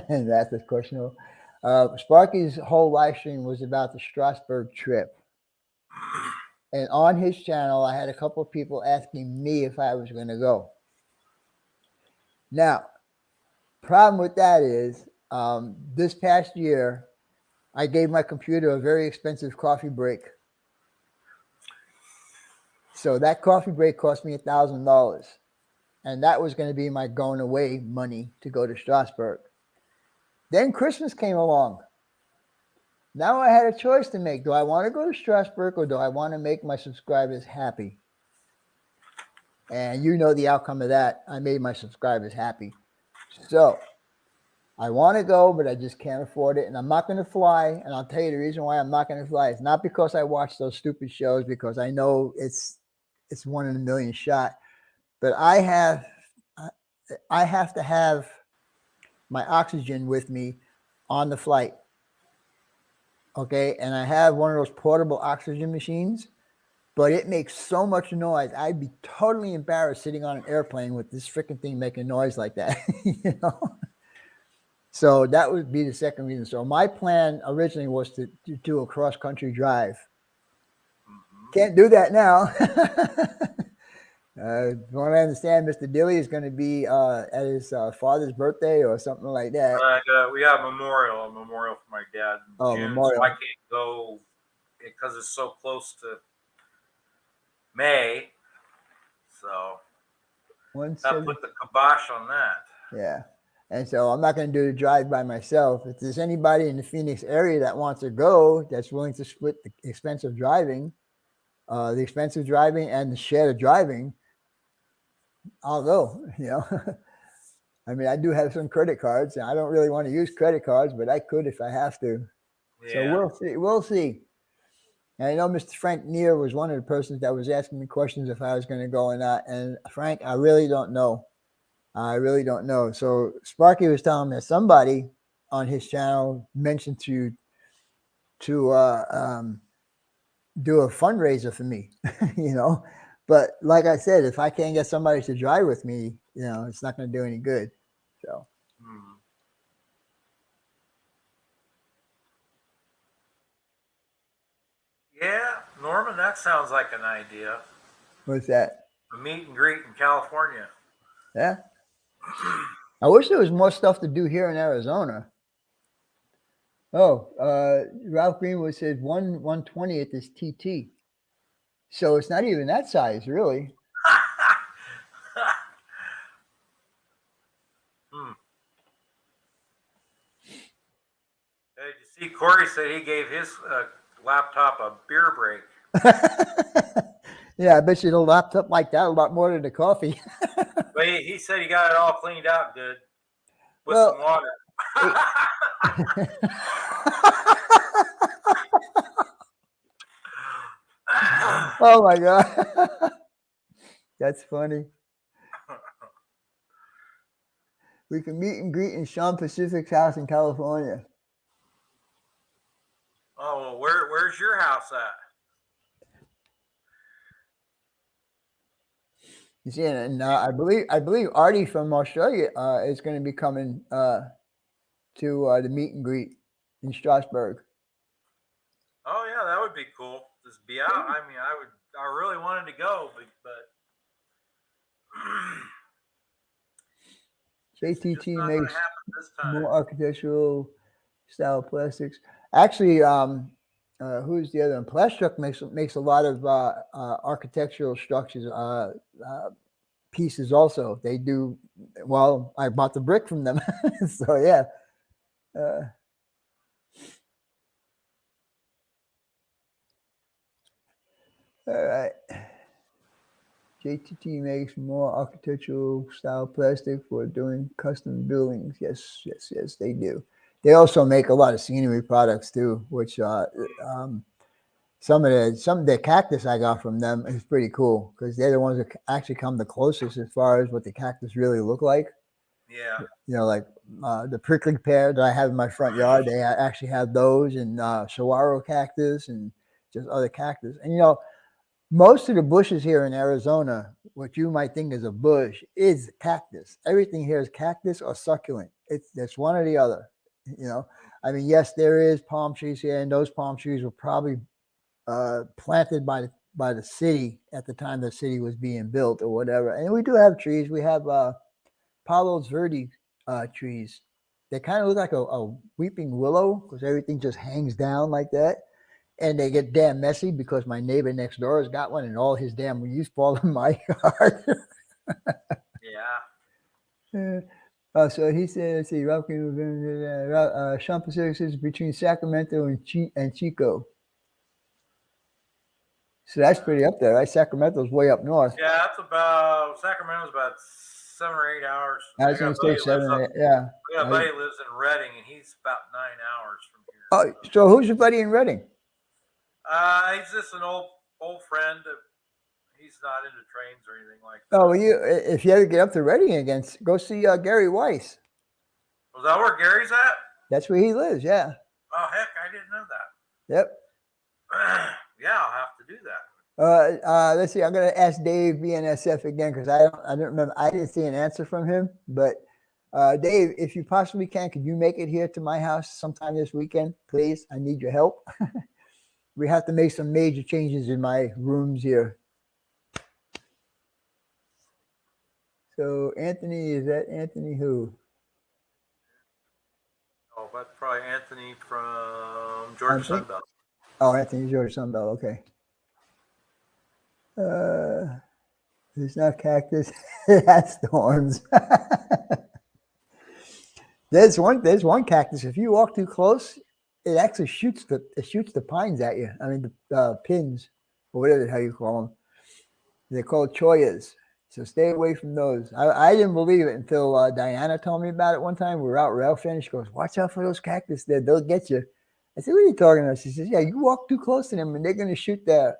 Speaker 1: and that's the question. Sparky's whole live stream was about the Strasbourg trip. And on his channel, I had a couple of people asking me if I was going to go. Now, problem with that is this past year, I gave my computer a very expensive coffee break. So that coffee break cost me $1,000. And that was going to be my going away money to go to Strasbourg. Then Christmas came along. Now I had a choice to make. Do I want to go to Strasbourg or do I want to make my subscribers happy? And you know the outcome of that. I made my subscribers happy. So I want to go, but I just can't afford it. And I'm not going to fly. And I'll tell you the reason why I'm not going to fly. It's not because I watch those stupid shows, because I know it's 1 in a million shot. But I have to have my oxygen with me on the flight. Okay. And I have one of those portable oxygen machines, but it makes so much noise. I'd be totally embarrassed sitting on an airplane with this freaking thing making noise like that. You know? So that would be the second reason. So my plan originally was to do a cross-country drive. Can't do that now. From what I understand, Mr. Dilly is going to be at his father's birthday or something like that.
Speaker 2: We have a memorial for my dad in June, memorial. So I can't go because it's so close to May. So I'll put the kibosh on that.
Speaker 1: Yeah. And so I'm not going to do the drive by myself. If there's anybody in the Phoenix area that wants to go, that's willing to split the expense of driving, and the share of driving, I'll go, you know. I mean, I do have some credit cards, and I don't really want to use credit cards, but I could if I have to. Yeah. So we'll see. And I know Mr. Frank Neer was one of the persons that was asking me questions if I was going to go or not. And Frank, I really don't know. So Sparky was telling me that somebody on his channel mentioned to do a fundraiser for me, you know. But like I said, if I can't get somebody to drive with me, you know, it's not going to do any good. So.
Speaker 2: Yeah, Norman, that sounds like an idea.
Speaker 1: What's that?
Speaker 2: A meet and greet in California.
Speaker 1: Yeah. I wish there was more stuff to do here in Arizona. Oh, Ralph Greenwood said 1/120th is TT. So it's not even that size, really.
Speaker 2: Did you see Corey said he gave his laptop a beer break?
Speaker 1: Yeah, I bet you the laptop like that a lot more than the coffee.
Speaker 2: But he said he got it all cleaned out good with some water.
Speaker 1: Oh my God. That's funny. We can meet and greet in Sean Pacific's house in California.
Speaker 2: Oh, well, where's your house at?
Speaker 1: You see, and I believe Artie from Australia is going to be coming to the meet and greet in Strasbourg.
Speaker 2: Oh yeah, that would be cool. Just be out. I mean, I really wanted to go, but it's just
Speaker 1: JTT
Speaker 2: not going to
Speaker 1: makes
Speaker 2: happen this time.
Speaker 1: more architectural style plastics. Actually, who's the other one? Plastruck makes a lot of architectural structures pieces. Also, they do. Well, I bought the brick from them, so yeah. All right. JTT makes more architectural style plastic for doing custom buildings. Yes, they do. They also make a lot of scenery products too, which some of the cactus I got from them is pretty cool because they're the ones that actually come the closest as far as what the cactus really look like.
Speaker 2: Yeah.
Speaker 1: You know, like the prickly pear that I have in my front yard, they actually have those, and saguaro cactus and just other cactus. And you know, most of the bushes here in Arizona, what you might think is a bush, is cactus. Everything here is cactus or succulent. It's one or the other. You know, I mean, yes, there is palm trees here, and those palm trees were probably planted by the city at the time the city was being built or whatever. And we do have trees. We have Palos Verde trees. They kind of look like a weeping willow because everything just hangs down like that. And they get damn messy because my neighbor next door has got one and all his damn leaves fall in my yard.
Speaker 2: Yeah.
Speaker 1: So he said, let's see, Sean Pacific is between Sacramento and Chico. So that's pretty up there, right? Sacramento's way up north.
Speaker 2: Yeah, Sacramento's about 7 or 8 hours.
Speaker 1: I was going to say 7, yeah.
Speaker 2: We got a buddy lives in Redding, and he's about 9 hours from here.
Speaker 1: Oh, so who's your buddy in Redding?
Speaker 2: He's just an old friend. He's not into trains or anything like that.
Speaker 1: Oh, well, if you ever get up to Redding again, go see Gary Weiss.
Speaker 2: Was that where Gary's at?
Speaker 1: That's where he lives, yeah.
Speaker 2: Oh, heck, I didn't know that.
Speaker 1: Yep.
Speaker 2: Yeah, I'll have to do that.
Speaker 1: Let's see. I'm going to ask Dave BNSF again because I don't remember. I didn't see an answer from him. But Dave, if you possibly can, could you make it here to my house sometime this weekend, please? I need your help. We have to make some major changes in my rooms here. So Anthony, is that Anthony who?
Speaker 2: Oh, that's probably Anthony from Georgia Sunbelt.
Speaker 1: Oh, Anthony Georgia Sunbelt. Okay. It's not cactus. It has thorns. There's one cactus. If you walk too close, it actually shoots the pines at you. I mean the pins, or whatever the hell you call them. They're called choyas. So stay away from those. I didn't believe it until Diana told me about it one time. We were out rail fishing. She goes, "Watch out for those cactus. They'll get you." I said, "What are you talking about?" She says, "Yeah, you walk too close to them, and they're going to shoot their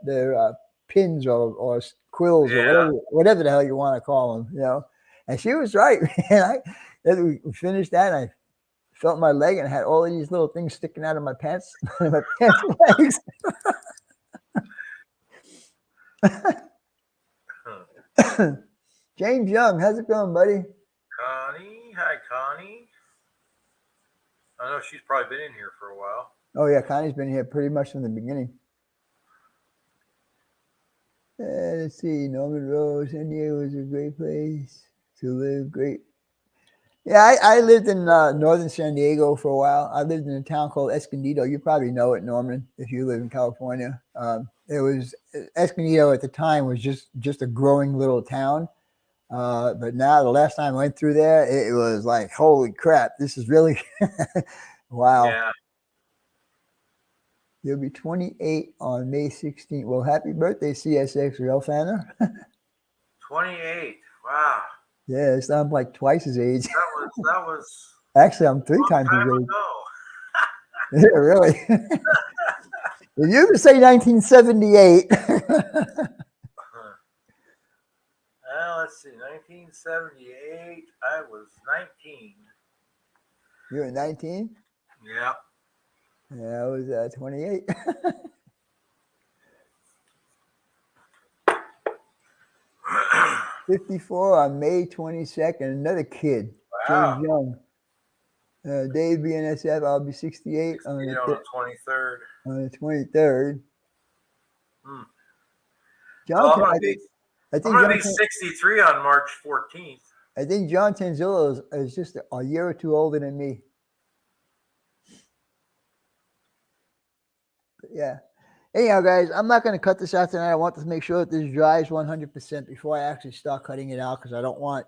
Speaker 1: pins or quills or whatever the hell you want to call them." You know, and she was right. We finished that, and I felt my leg and I had all of these little things sticking out of my pants, my pants legs. James Young, how's it going, buddy?
Speaker 2: Connie, hi Connie. I know she's probably been in here for a while.
Speaker 1: Oh yeah, Connie's been here pretty much from the beginning. Let's see, Norman Rose, San Diego is a great place to live. Great. Yeah, I lived in northern San Diego for a while. I lived in a town called Escondido. You probably know it, Norman, if you live in California. It was Escondido at the time was just a growing little town. But now the last time I went through there, it was like, holy crap, this is really wow.
Speaker 2: Yeah.
Speaker 1: You'll be 28 on May 16th. Well, happy birthday, CSX Rail Fanner.
Speaker 2: 28. Wow.
Speaker 1: Yeah, I'm like twice his age.
Speaker 2: That was
Speaker 1: actually I'm 3 times his age. Yeah, really. If you could say 1978.
Speaker 2: Let's see, 1978. I was 19.
Speaker 1: You were 19?
Speaker 2: Yeah.
Speaker 1: Yeah, I was 28. 54 on May 22nd. Another kid, James
Speaker 2: Wow.
Speaker 1: Young. Dave BNSF, I'll be 68
Speaker 2: On the 23rd.
Speaker 1: on the 23rd.
Speaker 2: Hmm.
Speaker 1: John,
Speaker 2: Well,
Speaker 1: I
Speaker 2: I'm
Speaker 1: think
Speaker 2: gonna be
Speaker 1: John,
Speaker 2: 63 on March 14th.
Speaker 1: I think John Tanzillo is just a year or two older than me. But yeah. Anyhow, guys, I'm not going to cut this out tonight. I want to make sure that this dries 100% before I actually start cutting it out, because I don't want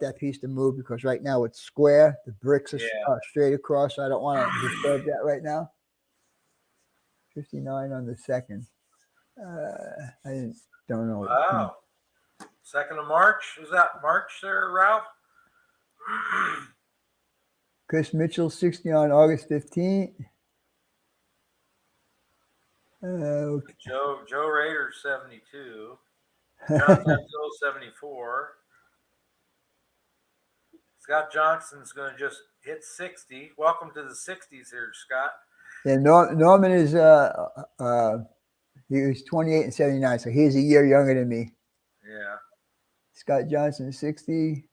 Speaker 1: that piece to move, because right now it's square. The bricks are straight across, so I don't want to disturb that right now. 59 on the 2nd. I don't know.
Speaker 2: Wow. 2nd of March. Is that March there, Ralph?
Speaker 1: Chris Mitchell, 60 on August 15th. Okay.
Speaker 2: Joe Rader, 72. John Tanzillo, 74. Scott Johnson's going to just hit 60. Welcome to the 60s here, Scott.
Speaker 1: Yeah, Norman is he was 28 and 79, so he's a year younger than me.
Speaker 2: Yeah.
Speaker 1: Scott Johnson, 60.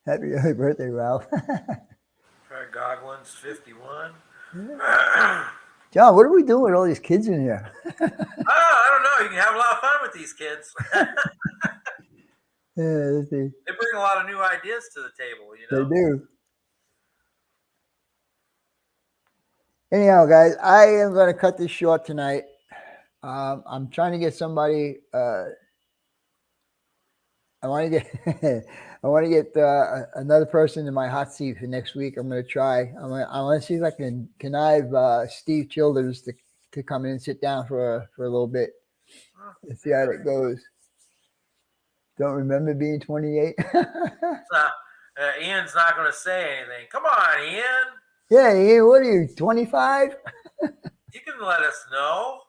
Speaker 1: Happy early birthday, Ralph.
Speaker 2: Try Goglins, 51.
Speaker 1: John, what are we doing with all these kids in here?
Speaker 2: I don't know. You can have a lot of fun with these kids.
Speaker 1: Yeah,
Speaker 2: They bring a lot of new ideas to the table, you know.
Speaker 1: They do. Anyhow, guys, I am going to cut this short tonight. I'm trying to get somebody. I want to get another person in my hot seat for next week. I'm going to try. I want to see if I can connive Steve Childers to come in and sit down for a little bit and see how it goes. Don't remember being 28.
Speaker 2: Ian's not going to say anything. Come on, Ian.
Speaker 1: Yeah, Ian, what are you, 25?
Speaker 2: You can let us know.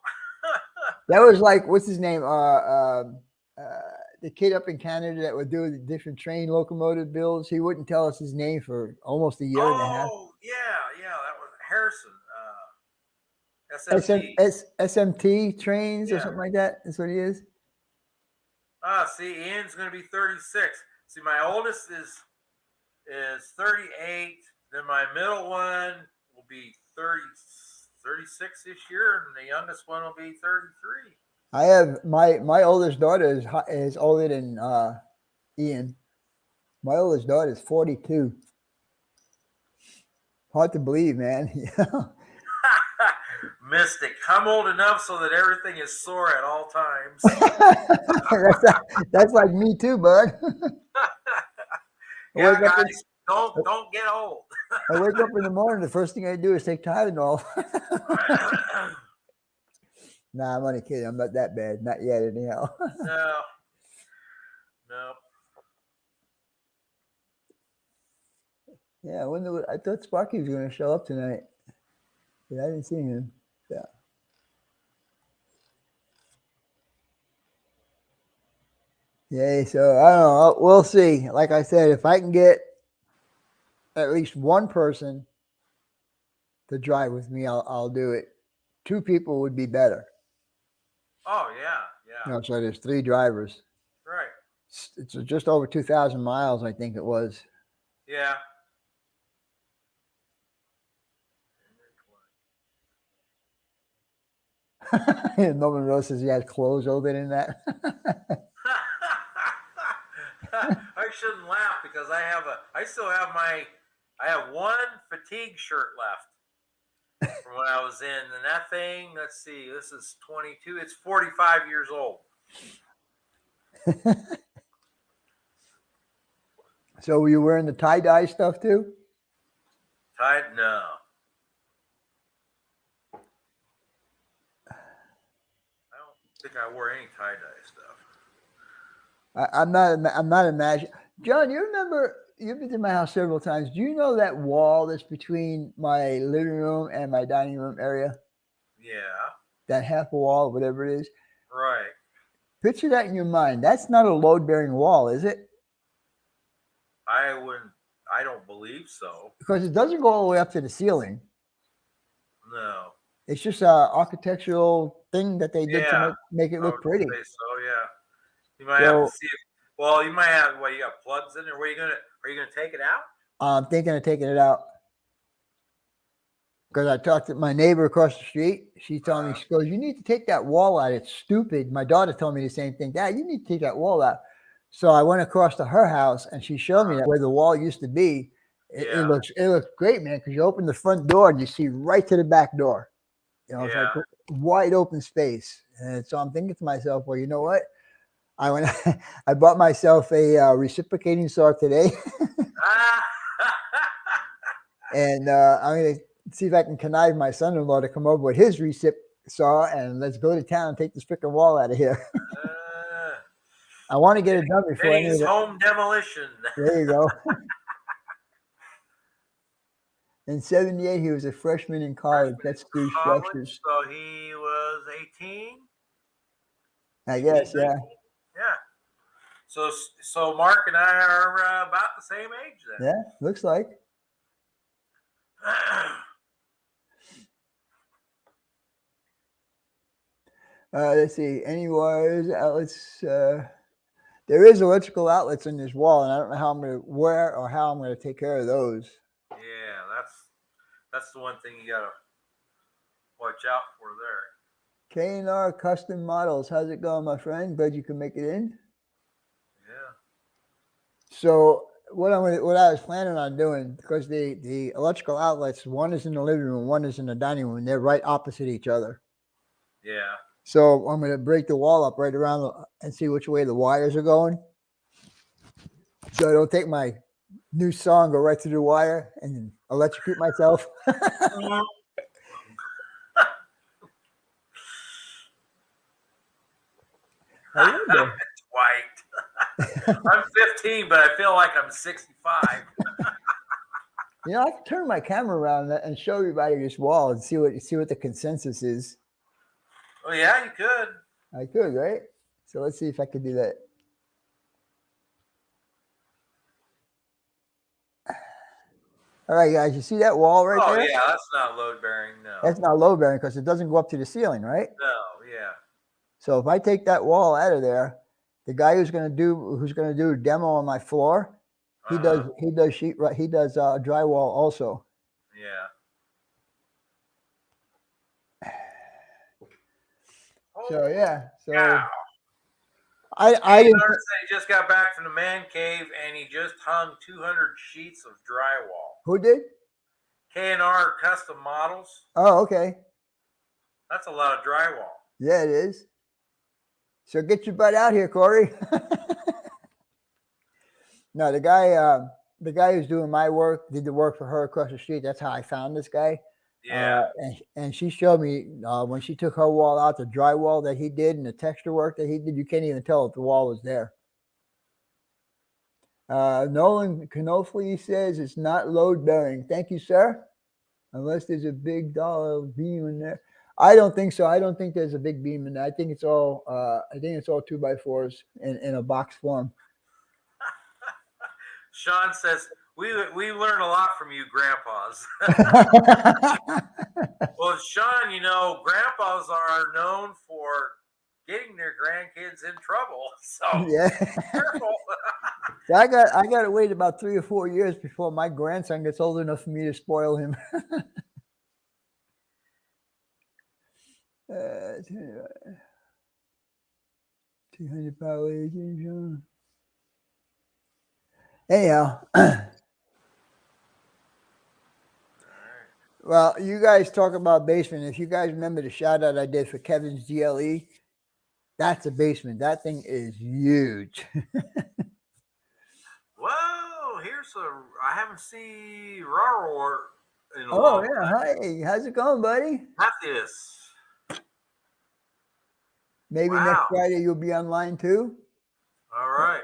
Speaker 1: That was like, what's his name? The kid up in Canada that would do the different train locomotive builds. He wouldn't tell us his name for almost a year and a half.
Speaker 2: Oh, yeah, that was Harrison.
Speaker 1: SMT trains or something like that. That's what he is.
Speaker 2: See, Ian's going to be 36. See, my oldest is 38. Then my middle one will be 36 this year, and the youngest one will be 33.
Speaker 1: I have my oldest daughter is older than Ian. My oldest daughter is 42. Hard to believe, man.
Speaker 2: Mystic. I'm old enough so that everything is sore at all times.
Speaker 1: that's like me too, bud.
Speaker 2: Yeah, guys, don't get old.
Speaker 1: I wake up in the morning. The first thing I do is take Tylenol. Nah, I'm only kidding. I'm not that bad. Not yet, anyhow.
Speaker 2: No.
Speaker 1: Yeah, I thought Sparky was going to show up tonight, but I didn't see him. Yeah. Yeah, so I don't know. We'll see. Like I said, if I can get at least one person to drive with me, I'll do it. 2 people would be better.
Speaker 2: Oh, yeah.
Speaker 1: So there's 3 drivers.
Speaker 2: Right.
Speaker 1: It's just over 2,000 miles, I think it was.
Speaker 2: Yeah.
Speaker 1: Norman Rose says he has clothes older than that.
Speaker 2: I shouldn't laugh because I have one fatigue shirt left from when I was in, and that thing, let's see, this is 22, it's 45 years old.
Speaker 1: So were you wearing the tie-dye stuff too?
Speaker 2: No. I don't think I wore any tie-dye stuff.
Speaker 1: I'm not imagining. John, you remember, you've been to my house several times. Do you know that wall that's between my living room and my dining room area?
Speaker 2: Yeah.
Speaker 1: That half a wall, whatever it is.
Speaker 2: Right.
Speaker 1: Picture that in your mind. That's not a load-bearing wall, is it?
Speaker 2: I don't believe so.
Speaker 1: Because it doesn't go all the way up to the ceiling.
Speaker 2: No.
Speaker 1: It's just a architectural thing that they did to
Speaker 2: Yeah,
Speaker 1: make it
Speaker 2: I
Speaker 1: look
Speaker 2: would
Speaker 1: pretty.
Speaker 2: say so. Yeah, you might have to
Speaker 1: So
Speaker 2: see it. Well, you might have. Well, you got plugs in there. Where you gonna? Are you gonna take it out?
Speaker 1: I'm thinking of taking it out because I talked to my neighbor across the street. She told me, she goes, "You need to take that wall out. It's stupid." My daughter told me the same thing. Dad, you need to take that wall out. So I went across to her house and she showed me that where the wall used to be.
Speaker 2: Yeah,
Speaker 1: It looks great, man, because you open the front door and you see right to the back door. It's like
Speaker 2: yeah.
Speaker 1: wide open space. And so I'm thinking to myself, well, you know what? I went, I bought myself a reciprocating saw today, and I'm going to see if I can connive my son-in-law to come over with his recip saw, and let's go to town and take this freaking wall out of here. I want to get it done before any of
Speaker 2: Eddie's
Speaker 1: it.
Speaker 2: home demolition.
Speaker 1: There you go. In '78, he was a freshman in college.
Speaker 2: Freshman
Speaker 1: That's
Speaker 2: in
Speaker 1: Stu
Speaker 2: college,
Speaker 1: Schwester's.
Speaker 2: so he was 18,
Speaker 1: I
Speaker 2: 18,
Speaker 1: guess,
Speaker 2: 19.
Speaker 1: yeah.
Speaker 2: Yeah. So Mark and I are about the same age then.
Speaker 1: Yeah, looks like. Let's see. Any wires, outlets? There is electrical outlets in this wall, and I don't know how I'm going to where or how I'm going to take care of those.
Speaker 2: Yeah, that's the one thing you gotta watch out for there.
Speaker 1: K&R Custom Models. How's it going, my friend? Glad you can make it in.
Speaker 2: Yeah.
Speaker 1: So what I was planning on doing, because the electrical outlets, one is in the living room, one is in the dining room, and they're right opposite each other.
Speaker 2: Yeah.
Speaker 1: So I'm going to break the wall up right around and see which way the wires are going. So I don't take my new saw and go right through the wire and electrocute myself. I wonder.
Speaker 2: It's white. I'm 15, but I feel like I'm 65.
Speaker 1: I can turn my camera around and show everybody this wall and see what the consensus is.
Speaker 2: Oh yeah, you could.
Speaker 1: I could, right? So let's see if I could do that. All right, guys, you see that wall right there?
Speaker 2: Oh yeah, that's not load bearing. No.
Speaker 1: That's not load bearing because it doesn't go up to the ceiling, right?
Speaker 2: No. Yeah.
Speaker 1: So if I take that wall out of there, the guy who's going to do a demo on my floor, he does sheetrock, he does drywall also.
Speaker 2: Yeah.
Speaker 1: So yeah, so
Speaker 2: Cow.
Speaker 1: I didn't.
Speaker 2: He just got back from the man cave and he just hung 200 sheets of drywall.
Speaker 1: Who did?
Speaker 2: K&R Custom Models.
Speaker 1: Oh, okay.
Speaker 2: That's a lot of drywall.
Speaker 1: Yeah, it is. So get your butt out here, Corey. No, the guy who's doing my work did the work for her across the street. That's how I found this guy.
Speaker 2: Yeah.
Speaker 1: And she showed me when she took her wall out, the drywall that he did and the texture work that he did, you can't even tell if the wall was there. Nolan Canofli says it's not load bearing. Thank you, sir. Unless there's a big dollar beam in there. I don't think so. I don't think there's a big beam in there. I think it's all 2x4s in a box form.
Speaker 2: Sean says we learn a lot from you grandpas. Well, Sean, grandpas are known for getting their grandkids in trouble. So
Speaker 1: yeah.
Speaker 2: Careful.
Speaker 1: So I got to wait about 3 or 4 years before my grandson gets old enough for me to spoil him. 200 power agent. Anyhow. Well, you guys talk about basement. If you guys remember the shout out I did for Kevin's GLE, that's a basement. That thing is huge.
Speaker 2: Whoa, I haven't seen Raro in a
Speaker 1: Oh,
Speaker 2: long
Speaker 1: yeah.
Speaker 2: time.
Speaker 1: Hi. How's it going, buddy?
Speaker 2: Matthias.
Speaker 1: Maybe next Friday you'll be online too.
Speaker 2: All right.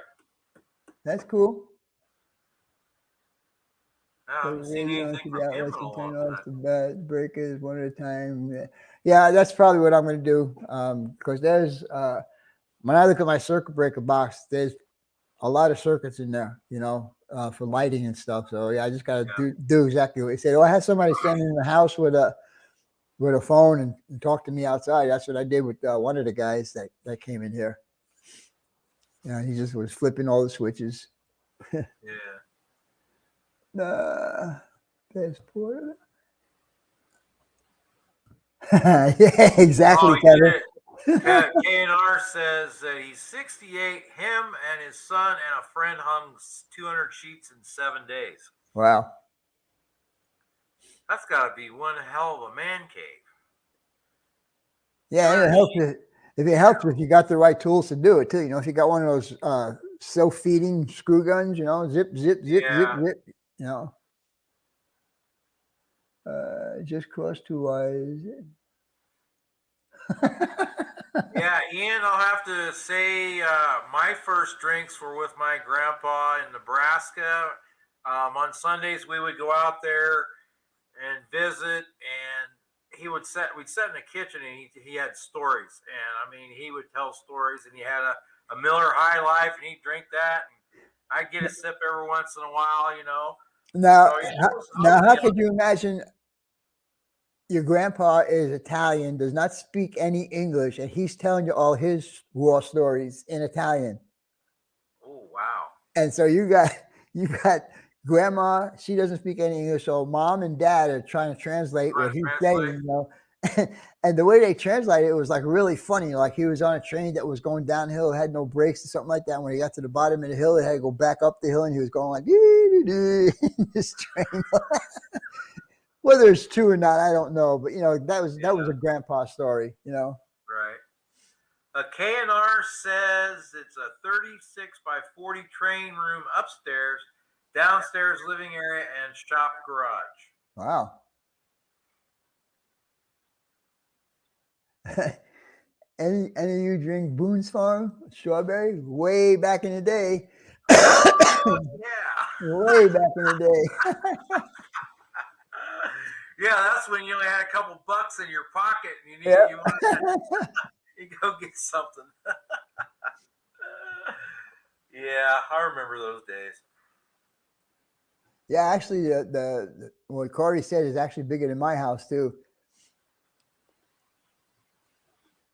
Speaker 1: That's cool.
Speaker 2: No, I haven't seen anything from him in a long time.
Speaker 1: The breakers one at a time. Yeah, that's probably what I'm going to do. Because there's when I look at my circuit breaker box, there's a lot of circuits in there, for lighting and stuff. So yeah, I just got to do exactly what he said. Oh, I had somebody standing in the house with with a phone and talk to me outside. That's what I did with one of the guys that came in here. He just was flipping all the switches.
Speaker 2: Yeah.
Speaker 1: Passport. Yeah, exactly, Kevin.
Speaker 2: K&R says that he's 68. Him and his son and a friend hung 200 sheets in 7 days.
Speaker 1: Wow.
Speaker 2: That's got to be one hell of a man cave.
Speaker 1: Yeah, it helps if it helps if you got the right tools to do it too. If you got one of those self-feeding screw guns, zip, zip, zip, zip, zip, just crossed 2 wires.
Speaker 2: Yeah, Ian, I'll have to say my first drinks were with my grandpa in Nebraska. On Sundays, we would go out there and visit, and we'd sit in the kitchen, and he had stories. And, I mean, he would tell stories, and he had a Miller High Life, and he'd drink that. And I'd get a sip every once in a while,
Speaker 1: Now,
Speaker 2: So,
Speaker 1: how could you imagine your grandpa is Italian, does not speak any English, and he's telling you all his war stories in Italian?
Speaker 2: Oh, wow.
Speaker 1: And so you got grandma, she doesn't speak any English, so mom and dad are trying to translate what he's saying, and the way they translate it was like really funny. Like he was on a train that was going downhill, had no brakes or something like that. When he got to the bottom of the hill, it had to go back up the hill, and he was going like this train. Whether it's true or not, I don't know. But that was a grandpa story.
Speaker 2: Right. A K&R says it's a 36 by 40 train room upstairs, downstairs living area, and shop garage.
Speaker 1: Wow. Any of you drink Boone's Farm strawberry way back in the day?
Speaker 2: Yeah.
Speaker 1: Way back in the day.
Speaker 2: Yeah, that's when you only had a couple bucks in your pocket and you go get something. Yeah, I remember those days.
Speaker 1: Yeah, actually, the what Corey said is actually bigger than my house too.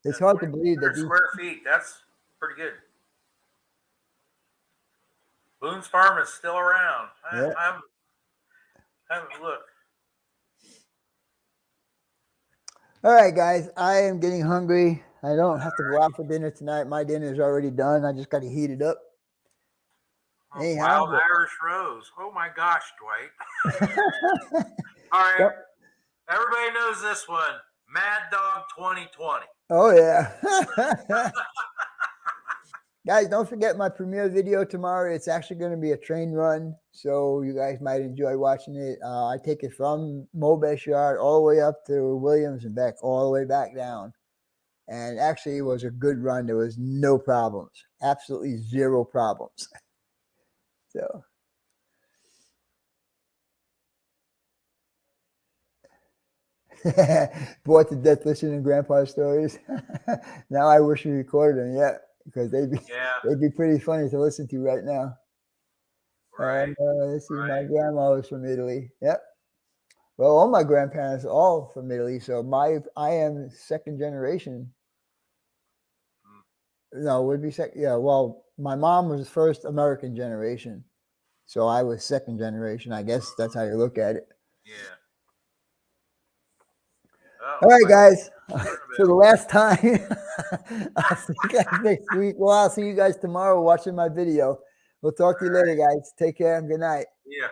Speaker 1: It's hard to believe that
Speaker 2: square feet. That's pretty good. Boone's Farm is still around. I haven't looked.
Speaker 1: All right, guys, I am getting hungry. I don't have to go out for dinner tonight. My dinner is already done. I just got to heat it up.
Speaker 2: Wild Irish Rose. Oh my gosh, Dwight. All right. Yep. Everybody knows this one. Mad Dog 2020.
Speaker 1: Oh, yeah. Guys, don't forget my premiere video tomorrow. It's actually going to be a train run, so you guys might enjoy watching it. I take it from Mobest Yard all the way up to Williams and back, all the way back down. And actually, it was a good run. There was no problems. Absolutely zero problems. So. Bored to death listening to Grandpa's stories. Now I wish we recorded them yet, because they'd be pretty funny to listen to right now.
Speaker 2: Right.
Speaker 1: Let's see, my grandma was from Italy. Yep. Well, all my grandparents are all from Italy, so I am second generation. No, would be second. Yeah. Well, my mom was first American generation, so I was second generation. I guess that's how you look at it.
Speaker 2: Yeah.
Speaker 1: All right, guys. For the last time, I'll see you guys next week. Well, I'll see you guys tomorrow watching my video. We'll talk to you later, guys. Take care and good night.
Speaker 2: Yeah.